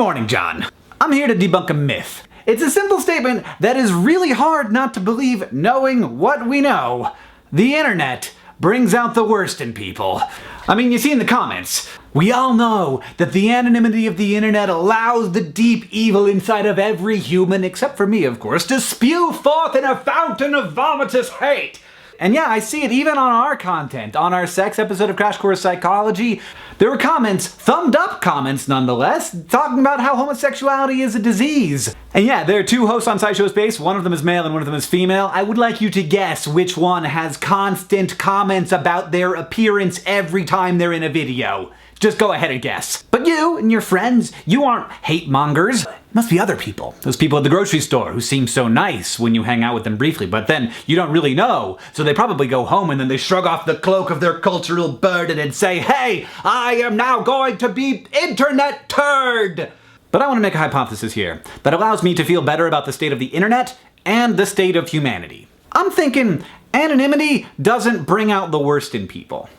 morning, John. I'm here to debunk a myth. It's a simple statement that is really hard not to believe knowing what we know. The internet brings out the worst in people. I mean, you see in the comments, we all know that the anonymity of the internet allows the deep evil inside of every human, except for me, of course, to spew forth in a fountain of vomitous hate. And yeah, I see it even on our content. On our sex episode of Crash Course Psychology, there were comments, thumbed up comments nonetheless, talking about how homosexuality is a disease. And yeah, there are two hosts on SciShow Space, one of them is male and one of them is female. I would like you to guess which one has constant comments about their appearance every time they're in a video. Just go ahead and guess. But you and your friends, you aren't hate mongers. It must be other people. Those people at the grocery store who seem so nice when you hang out with them briefly, but then you don't really know, so they probably go home and then they shrug off the cloak of their cultural burden and say, hey, I am now going to be internet turd. But I want to make a hypothesis here that allows me to feel better about the state of the internet and the state of humanity. I'm thinking anonymity doesn't bring out the worst in people.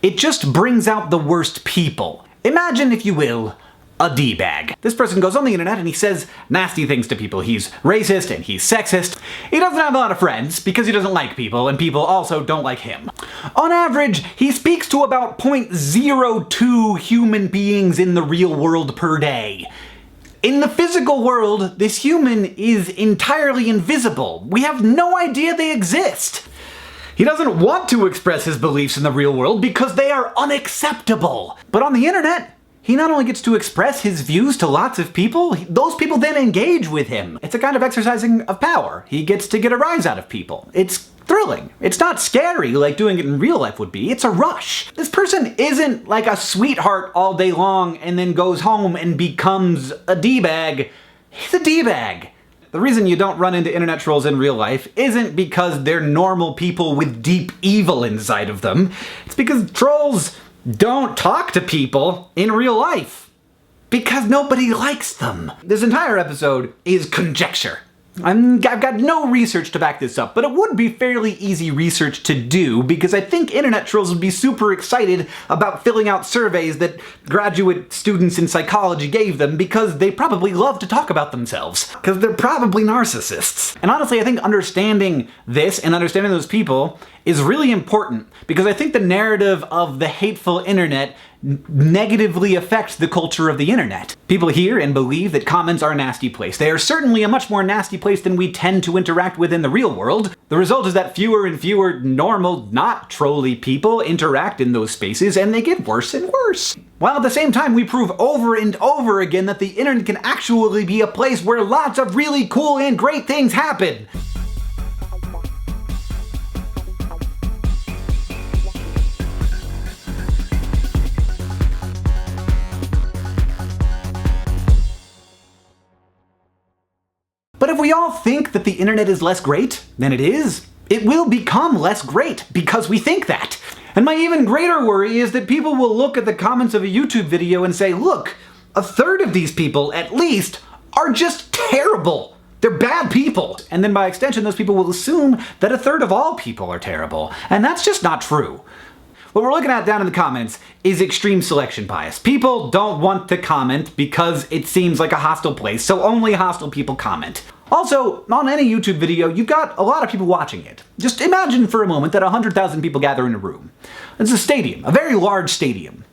It just brings out the worst people. Imagine, if you will, a D-bag. This person goes on the internet and he says nasty things to people. He's racist and he's sexist. He doesn't have a lot of friends because he doesn't like people, and people also don't like him. On average, he speaks to about 0.02 human beings in the real world per day. In the physical world, this human is entirely invisible. We have no idea they exist. He doesn't want to express his beliefs in the real world because they are unacceptable. But on the internet, he not only gets to express his views to lots of people, those people then engage with him. It's a kind of exercising of power. He gets to get a rise out of people. It's thrilling. It's not scary like doing it in real life would be. It's a rush. This person isn't like a sweetheart all day long and then goes home and becomes a D-bag. He's a D-bag. The reason you don't run into internet trolls in real life isn't because they're normal people with deep evil inside of them. It's because trolls don't talk to people in real life. Because nobody likes them. This entire episode is conjecture. I've got no research to back this up, but it would be fairly easy research to do because I think internet trolls would be super excited about filling out surveys that graduate students in psychology gave them because they probably love to talk about themselves. Because they're probably narcissists. And honestly, I think understanding this and understanding those people is really important because I think the narrative of the hateful internet negatively affects the culture of the internet. People hear and believe that comments are a nasty place. They are certainly a much more nasty place than we tend to interact with in the real world. The result is that fewer and fewer normal, not trolly people interact in those spaces, and they get worse and worse. While at the same time we prove over and over again that the internet can actually be a place where lots of really cool and great things happen. But if we all think that the internet is less great than it is, it will become less great because we think that. And my even greater worry is that people will look at the comments of a YouTube video and say, look, a third of these people, at least, are just terrible. They're bad people. And then by extension, those people will assume that a third of all people are terrible. And that's just not true. What we're looking at down in the comments is extreme selection bias. People don't want to comment because it seems like a hostile place, so only hostile people comment. Also, on any YouTube video, you've got a lot of people watching it. Just imagine for a moment that 100,000 people gather in a room. It's a stadium, a very large stadium.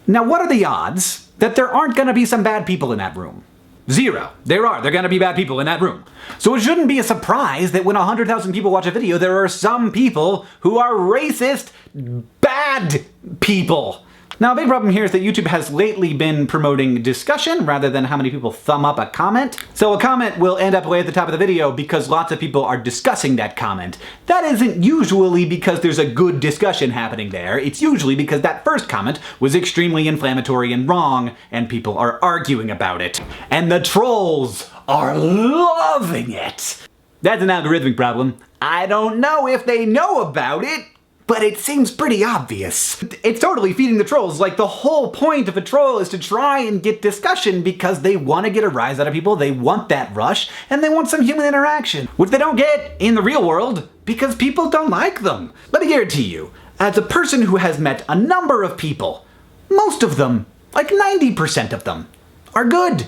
Now, what are the odds that there aren't going to be some bad people in that room? 0. They're going to be bad people in that room. So it shouldn't be a surprise that when 100,000 people watch a video, there are some people who are racist, bad people. Now, a big problem here is that YouTube has lately been promoting discussion rather than how many people thumb up a comment. So a comment will end up way at the top of the video because lots of people are discussing that comment. That isn't usually because there's a good discussion happening there. It's usually because that first comment was extremely inflammatory and wrong, and people are arguing about it. And the trolls are loving it. That's an algorithmic problem. I don't know if they know about it, but it seems pretty obvious. It's totally feeding the trolls. Like, the whole point of a troll is to try and get discussion because they want to get a rise out of people, they want that rush, and they want some human interaction, which they don't get in the real world because people don't like them. Let me guarantee you, as a person who has met a number of people, most of them, like 90% of them, are good.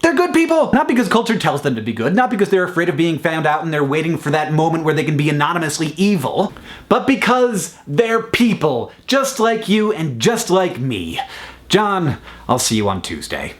They're good people! Not because culture tells them to be good, not because they're afraid of being found out and they're waiting for that moment where they can be anonymously evil, but because they're people, just like you and just like me. John, I'll see you on Tuesday.